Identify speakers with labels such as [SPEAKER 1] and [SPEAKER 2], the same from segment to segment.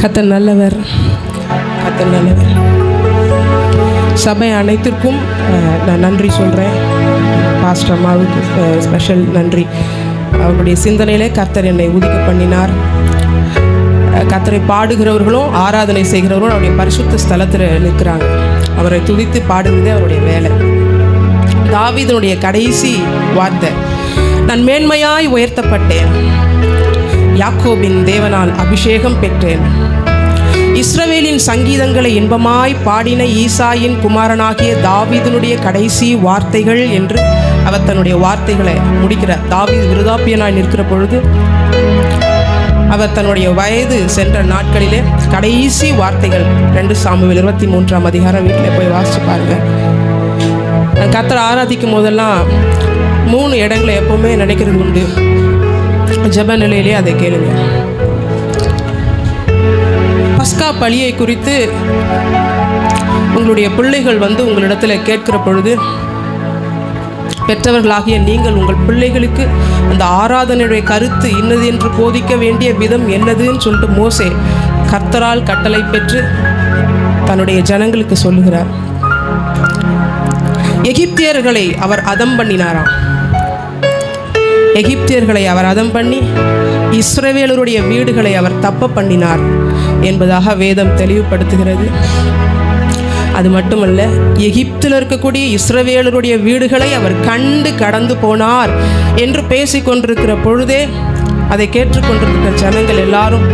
[SPEAKER 1] கர்த்தர் நல்லவர், கர்த்தர் நல்லவர். சபை அனைத்திற்கும் நான் நன்றி சொல்கிறேன். பாஸ்டர் அம்மாவுக்கு ஸ்பெஷல் நன்றி. அவருடைய சிந்தனையிலே கர்த்தர் என்னை உதிக்க பண்ணினார். கர்த்தரை பாடுகிறவர்களும் ஆராதனை செய்கிறவர்களும் அவருடைய பரிசுத்த ஸ்தலத்தில் நிற்கிறாங்க. அவரை துதித்து பாடுகிறதே அவருடைய வேலை. தாவீதினுடைய கடைசி வார்த்தை, நான் மேன்மையாய் உயர்த்தப்பட்டேன், யாக்கோபின் தேவனால் அபிஷேகம் பெற்றேன். இஸ்ரவேலின் சங்கீதங்களை இன்பமாய் பாடின ஈசாயின் குமாரனாகிய தாவீதினுடைய கடைசி வார்த்தைகள் என்று அவர் தன்னுடைய வார்த்தைகளை முடிக்கிறார். தாவீது விருதாப்பியனாய் நிற்கிற பொழுது, அவர் தன்னுடைய வயது சென்ற நாட்களிலே கடைசி வார்த்தைகள் 2 சாமுவேல் 23ஆம் அதிகாரம் வீட்டில் போய் வாசிச்சு பாருங்க. நான் கர்த்தரை ஆராதிக்கும் போதெல்லாம் 3 இடங்களை எப்போவுமே நினைக்கிறது உண்டு. ஜெப நிலையிலே அதை கேளுங்க. பஸ்கா பலியை குறித்து உங்களுடைய பிள்ளைகள் உங்களிடத்தில் கேட்கிற பொழுது, பெற்றவர்களாகிய நீங்கள் உங்கள் பிள்ளைகளுக்கு அந்த ஆராதனையுடைய கருத்து இன்னது என்று போதிக்க வேண்டிய விதம் என்னதுன்னு சொல்லிட்டு மோசே கர்த்தரால் கட்டளை பெற்று தன்னுடைய ஜனங்களுக்கு சொல்லுகிறார். எகிப்தியர்களை அவர் அதம் பண்ணினாராம். எகிப்தியர்களை அவர் அதம் பண்ணி இஸ்ரவேலருடைய வீடுகளை அவர் தப்ப பண்ணினார் என்பதாக வேதம் தெளிவுபடுத்துகிறது. அது மட்டுமல்ல, எகிப்தில் இருக்கக்கூடிய இஸ்ரவேலருடைய வீடுகளை அவர் கண்டு கடந்து போனார் என்று பேசிக்கொண்டிருக்கிற பொழுதே அதை கேட்டுக்கொண்டிருக்கிற ஜனங்கள் எல்லாரும்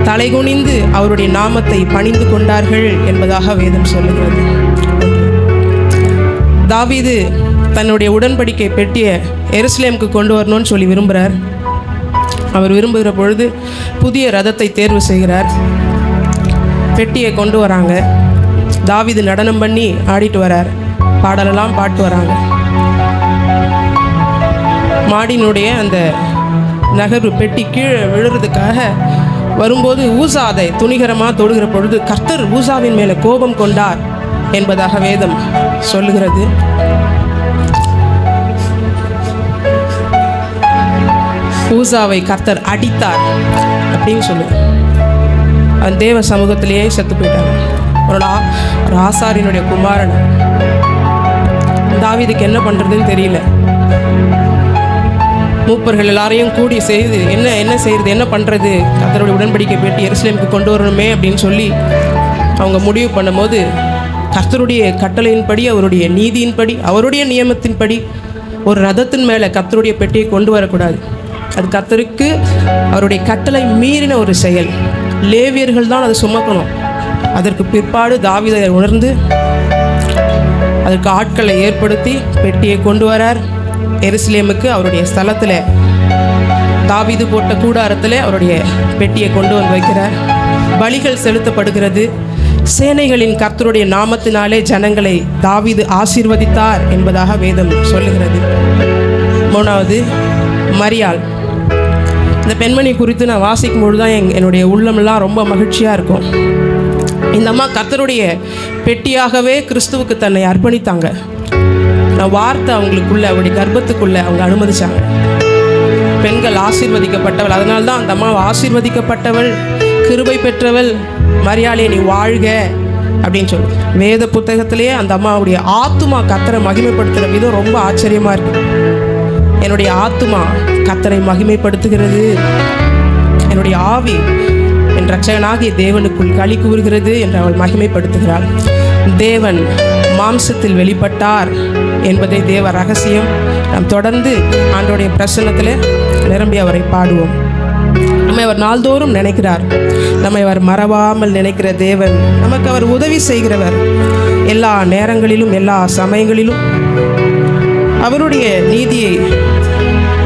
[SPEAKER 1] தலைகுனிந்து அவருடைய நாமத்தை பணிந்து கொண்டார்கள் என்பதாக வேதம் சொல்லுகிறது. தாவீது தன்னுடைய உடன்படிக்கை பெட்டிய எருசலேமுக்கு கொண்டு வரணும்னு சொல்லி விரும்புகிறார். அவர் விரும்புகிற பொழுது புதிய ரதத்தை தேர்வு செய்கிறார். பெட்டியை கொண்டு வராங்க. தாவீது நடனம் பண்ணி ஆடிட்டு வரார். பாடலெல்லாம் பாட்டு வராங்க. மாடியினுடைய அந்த நகர்வு பெட்டி கீழே விழுறதுக்காக வரும்போது ஊசா அதை துணிகரமாக தொடுகிற பொழுது கர்த்தர் ஊசாவின் மேலே கோபம் கொண்டார் என்பதாக வேதம் சொல்லுகிறது. ஊசாவை கர்த்தர் அடித்தார் அப்படின்னு சொல்லுது. அந்த தேவ சமூகத்திலேயே செத்து போயிட்டாங்க. ஒரு ஆசாரியனுடைய குமாரன். தாவீதுக்கு என்ன பண்ணுறதுன்னு தெரியல. மூப்பர்கள் எல்லாரையும் கூடி செய்து என்ன செய்கிறது, என்ன பண்ணுறது, கர்த்தருடைய உடன்படிக்கை பெட்டி எருசலேமுக்கு கொண்டு வரணுமே அப்படின்னு சொல்லி அவங்க முடிவு பண்ணும்போது, கர்த்தருடைய கட்டளையின்படி, அவருடைய நீதியின்படி, அவருடைய நியமத்தின்படி ஒரு ரதத்தின் மேலே கர்த்தருடைய பெட்டியை கொண்டு வரக்கூடாது. அது கர்த்தருக்கு அவருடைய கட்டளை மீறின ஒரு செயல். லேவியர்கள் தான் அதை சுமக்கணும். அதற்கு பிற்பாடு தாவீதை உணர்ந்து அதற்கு ஆட்களை ஏற்படுத்தி பெட்டியை கொண்டு வரார். எருசலேமுக்கு அவருடைய ஸ்தலத்தில், தாவீது போட்ட கூடாரத்தில் அவருடைய பெட்டியை கொண்டு வந்து வைக்கிறார். பலிகள் செலுத்தப்படுகிறது. சேனைகளின் கர்த்தருடைய நாமத்தினாலே ஜனங்களை தாவீது ஆசீர்வதித்தார் என்பதாக வேதம் சொல்லுகிறது. 3வது, மரியாள். இந்த பெண்மணி குறித்து நான் வாசிக்கும் பொழுது தான் என்னுடைய உள்ளமெல்லாம் ரொம்ப மகிழ்ச்சியாக இருக்கும். இந்த அம்மா கர்த்தருடைய பெட்டியாகவே கிறிஸ்துவுக்கு தன்னை அர்ப்பணித்தாங்க. நான் வார்த்தை அவங்களுக்குள்ள, அவருடைய கர்ப்பத்துக்குள்ளே அவங்க அனுமதிச்சாங்க. பெண்கள் ஆசீர்வதிக்கப்பட்டவள். அதனால தான் அந்த அம்மா ஆசீர்வதிக்கப்பட்டவள், கிருபை பெற்றவள், மரியாளே நீ வாழ்க அப்படின்னு சொல்லு. வேத புத்தகத்திலேயே அந்த அம்மாவுடைய ஆத்துமா கர்த்தரை மகிமைப்படுத்துகிற விதம் ரொம்ப ஆச்சரியமாக இருக்குது. என்னுடைய ஆத்துமா கர்த்தரை மகிமைப்படுத்துகிறது, என்னுடைய ஆவி என் இரட்சகனாகிய தேவனுக்குள் களி கூறுகிறது என்று அவள் மகிமைப்படுத்துகிறாள். தேவன் மாம்சத்தில் வெளிப்பட்டார் என்பதை தேவ ரகசியம். நாம் தொடர்ந்து ஆண்டவருடைய பிரசன்னத்தில் நிரம்பி அவரை பாடுவோம். நம்மை அவர் நாள்தோறும் நினைக்கிறார். நம்மை அவர் மறவாமல் நினைக்கிற தேவன். நமக்கு அவர் உதவி செய்கிறவர். எல்லா நேரங்களிலும், எல்லா சமயங்களிலும் அவருடைய நீதியை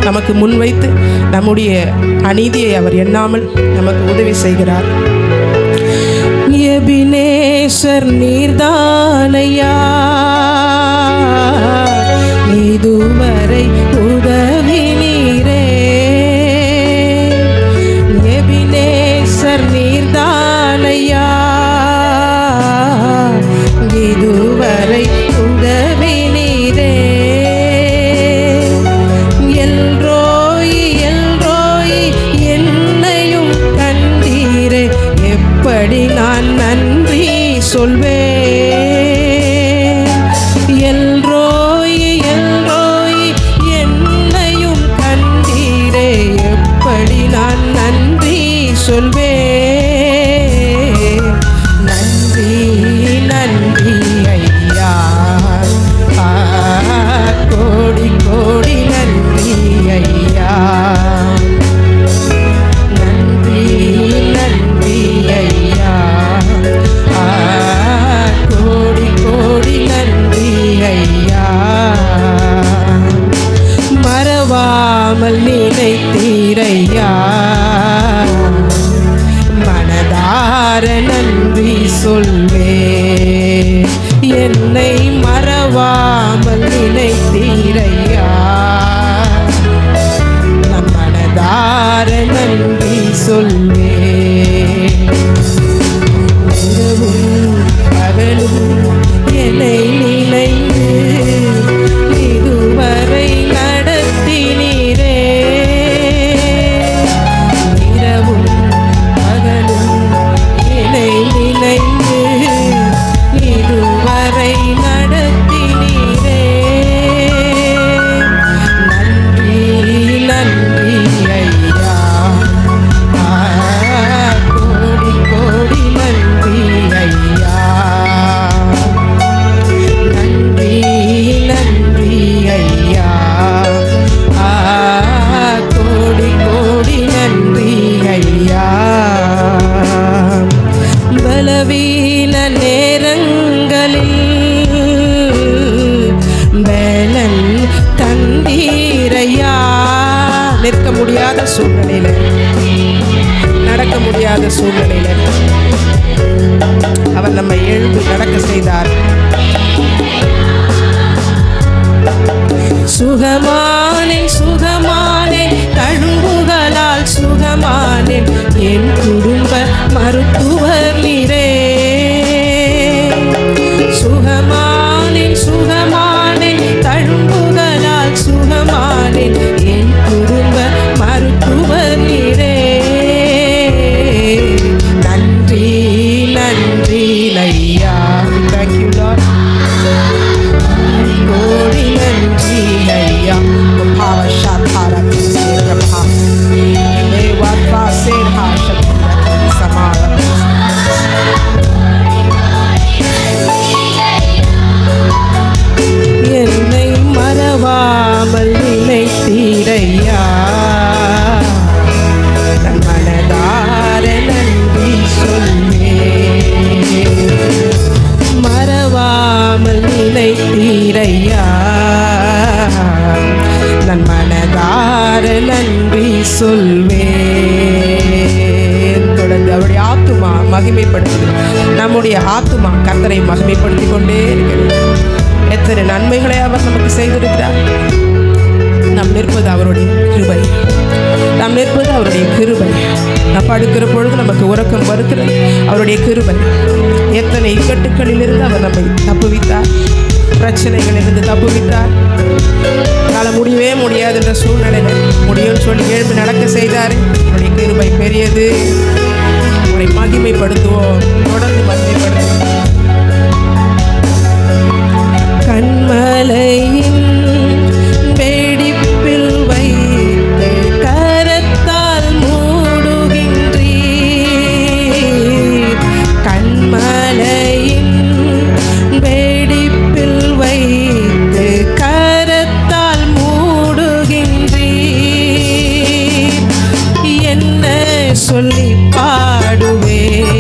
[SPEAKER 1] நமக்கு முன்வைத்து நம்முடைய அநீதியை அவர் எண்ணாமல் நமக்கு உதவி செய்கிறார். எபினேசர் நீர்தானையா, இதுவரை உதவி நீரே. எபினேசர் நீர்தானையா, இதுவரை உதவி நீரே. எல்ரோய் எல்ரோய் என்னையும் கண்டீரே, சொல்வேன். எல்ரோய் எல்ரோய் என்னையும் கண்டீரே, எப்படி நான் நன்றி சொல்வேன். நன்றி நன்றி ஐயா, கோடி கோடி நன்றி ஐயா. நன்றி நன்றி ஐயா, கோடி கோடி நன்றி ஐயா. மறவாமல் நினைத்தீரையா, மனதார நன்றி சொல்வே. என்னை மறவாமல் நினைத்தீரையா, நம் மனதார நன்றி சொல்வே. இரவும் பகலும் என்னை நினைந்து இதுவரை நடத்தினீரே. இரவும் பகலும் என்னை நினைந்து இதுவரை நடத்தினீரே. நன்றி நன்றி ஐயா, கோடி கோடி நன்றி ஐயா. நன்றி நன்றி ஐயா, கோடி கோடி நன்றி ஐயா. பலவீன நேரங்களில் பலன் தந்தீரையா. நிற்க முடியாத சூழ்நிலையில, நடக்க முடியாத சூழ்நிலையில அவர் நம்மை எழுந்து நடக்க செய்தார். சுகமானேன் சுகமானேன் தழும்புகளால் சுகமானேன், என் குடும்ப மருத்துவர் நீரே. சுகமானேன் சுகமானேன் தழும்புகளால் சுகமானேன், என் குடும்ப மருத்துவர் நீரே. நன்றி நன்றி ஐயா. Thank you Lord. கோடி நன்றி ஐயா. Pava Shatara Sirapa Mewatva Serha Shakti Samara. என்னை மறவாமல் நினைத்தீரையா, நன் மனதார நன்றி சொல்வேன். மறவாமல் நினைத்தீரையா, நன் மனதார நன்றி சொல்வேன். தொடர்ந்து அவருடைய ஆத்துமா மகிமைப்படுத்துது. நம்முடைய ஆத்துமா கர்த்தரை மகிமைப்படுத்திக் கொண்டே இருக்கிறது. எத்தனை நன்மைகளை அவர் நமக்கு செய்திருக்கிறார். நாம் நிற்பது அவருடைய கிருபை, நாம் நிற்பது அவருடைய கிருபை. நாம் படுக்கிற பொழுது நமக்கு உறக்கம் வருகிறது, அவருடைய கிருபை. எத்தனை இக்கட்டுக்களிலிருந்து அவர் நம்மை தப்புவித்தார், பிரச்சனைகளிலிருந்து தப்புவித்தார். என்னால் முடியவே முடியாது என்ற சூழ்நிலையில் முடியும்னு சொல்லி எழுப்பி நடக்க செய்தார். அவருடைய கிருபை பெரியது. அவரை மகிமைப்படுத்துவோம், தொடர்ந்து மகிமைப்படுத்துவோம். கண்மலையின் வெடிப்பில் வைத்து கரத்தால் மூடுகின்றீர். கண்மலையின் வெடிப்பில் வைத்து கரத்தால் மூடுகின்றீர். என்ன சொல்லி பாடுவேன்,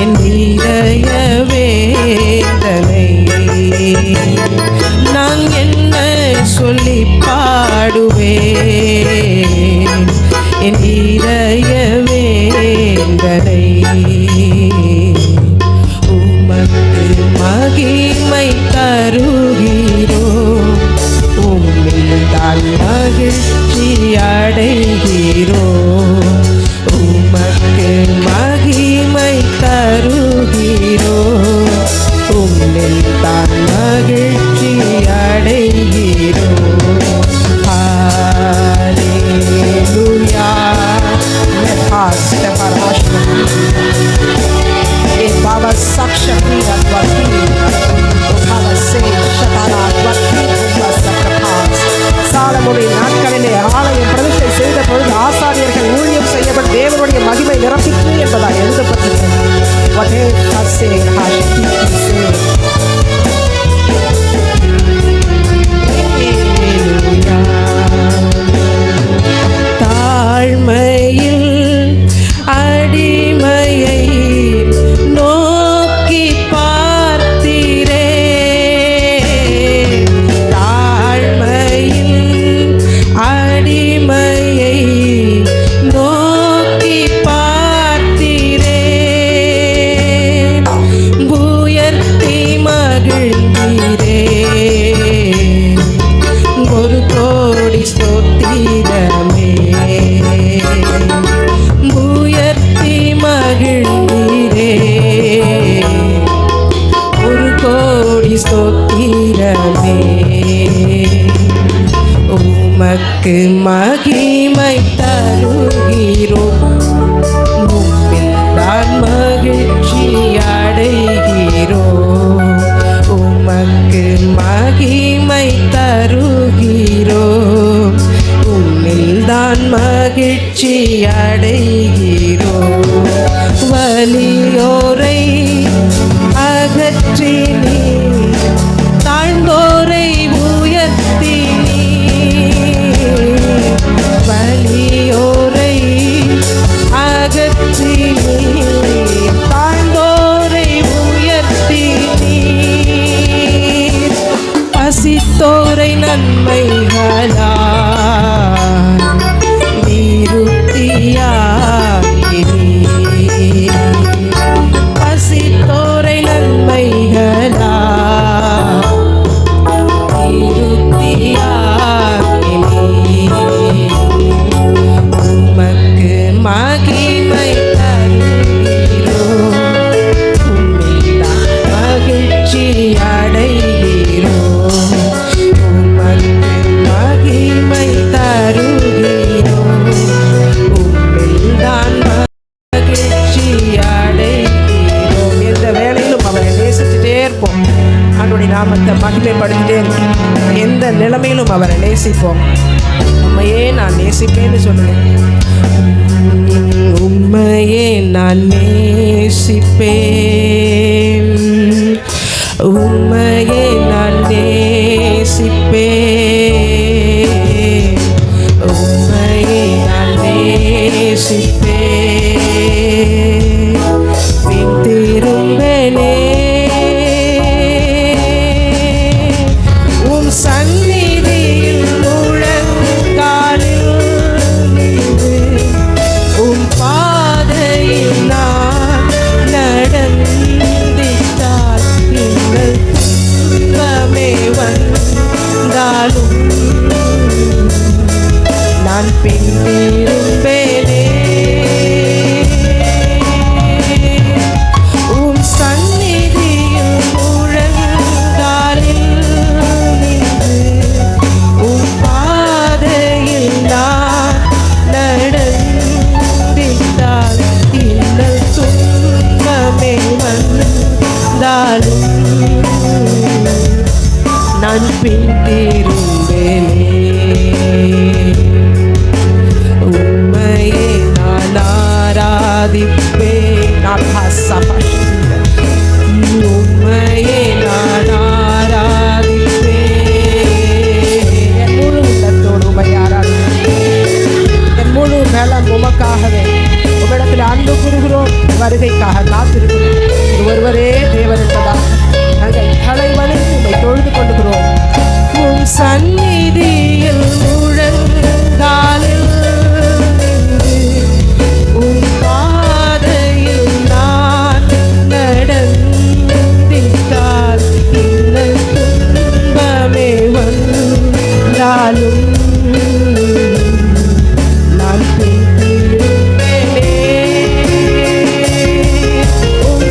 [SPEAKER 1] என் உமக்கு மகிமை தருகிறோம், உம்மில் நான் மகிழ்ச்சி அடைகிறோம். உமக்கு மகிமை தருகிறோம், உம்மில் தான் மகிழ்ச்சி அடைகிறோம். வலியோரை அகற்றி நீ தாழ்ந்தோரை உயர்த்தி நீ, வலியோரை அகற்றி நீ தாழ்ந்தோரை உயர்த்தி நீ, பசித்தோரை நன்மைகளால் திருப்தியாக்கி நீ, பசித்தோரை நன்மைகளால் திருப்தியாக்கி நீ. உமக்கு மகிமை தருகிறோம், உம்மில் மகிழ்ச்சி அடைகிறோம். உமக்கு மகிமை தருகிறோம், உம்மில் தான் மகிழ்ச்சி அடைகிறோம். எந்த வேளையிலும் அவரை நேசிச்சுட்டே இருப்போம், அவருடைய நாமத்தை மகிமைப்படுத்திட்டே இருப்போம். எந்த நிலைமையிலும் அவரை நேசிப்போம். உண்மையே நான் நேசிப்பேன்னு சொல்லுவேன். உண்மையே நான் நேசிப்பேன், உண்மையே நான் நேசிப்பேன், உண்மையே நான் நேசிப்பேன். பின் திரும்பனே உம் சந்நிதியில் முழங்காலில் நின்று, உம் பாதையில் நான் நடந்திட்டால் நீங்கள் துன்பமே வந்தாலும் நான் பின் திரும்பேனே. உம் சந்நிதியில் முழங்காலில் நின்று, உம் பாதையில் நான் நடந்திட்டால் இன்னல் துன்பமே வந்தாலும் நான் பின் திரும்பேனே. உம்மையே நான் ஆராதிப்பேன், உம்மையே நான் ஆராதிப்பேன். என் முழு உள்ளத்தோடு உம்மை ஆராதிப்பேன். என் முழு பலம் உமக்காகவே உம்மிடத்தில் அன்பு கூறுகிறோம். வருகைக்காக காத்திருக்கிறோம். ஒருவரே தேவன் என்பதாக நாங்கள் தலைவலித்து உம்மை தொழுது கொள்கிறோம். உம் சந்நிதியில் முழங்காலில் நின்று, உம் பாதையில் நான் நடந்திட்டால் இன்னல் துன்பமே வந்தாலும் நான் பின் திரும்பேனே. உம்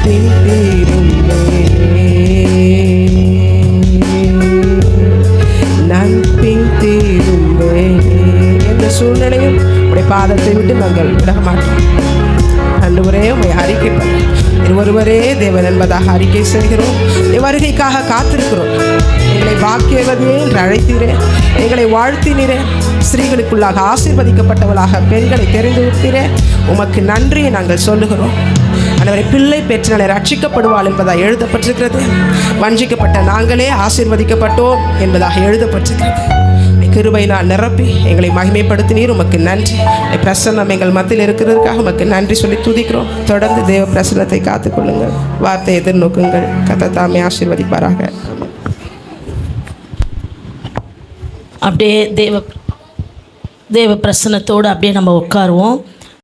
[SPEAKER 1] பின் திரும்பேனே, நான் பின் திரும்பேனே. எந்த சூழ்நிலையும் உடைய பாதத்தை விட்டு நாங்கள் விலக மாட்டோம். ஆண்டவரே, உம்மை அறிக்கை ஒருவரே தேவன் என்பதாக அறிக்கை செய்கிறோம். வருகைக்காக காத்திருக்கிறோம். எங்களை பாக்கியவதியே என்று அழைத்தீரே, எங்களை வாழ்த்தினீரே, ஸ்திரீகளுக்குள்ளாக ஆசீர்வதிக்கப்பட்டவளாக பெண்களை தெரிந்து விட்டீரே, உமக்கு நன்றியை நாங்கள் சொல்லுகிறோம். ஆண்டவரே, பிள்ளை பெற்றாலே ரட்சிக்கப்படுவாள் என்பதாக எழுதப்பட்டிருக்கிறது. வஞ்சிக்கப்பட்ட நாங்களே ஆசீர்வதிக்கப்பட்டோம் என்பதாக எழுதப்பட்டிருக்கிறது. கிருபையினால் நிரப்பி எங்களை மகிமைப்படுத்தினீர், உமக்கு நன்றி. பிரசன்னம் எங்கள் மத்தியில் இருக்கிறதுக்காக உமக்கு நன்றி சொல்லி துதிக்கிறோம். தொடர்ந்து தேவ பிரசன்னத்தை காத்துக்கொள்ளுங்கள், வார்த்தையை எதிர்நோக்குங்கள். கர்த்தர் தாமே ஆசீர்வதிப்பாராக.
[SPEAKER 2] அப்படியே தேவ பிரசன்னத்தோடு அப்படியே நம்ம உட்காருவோம்.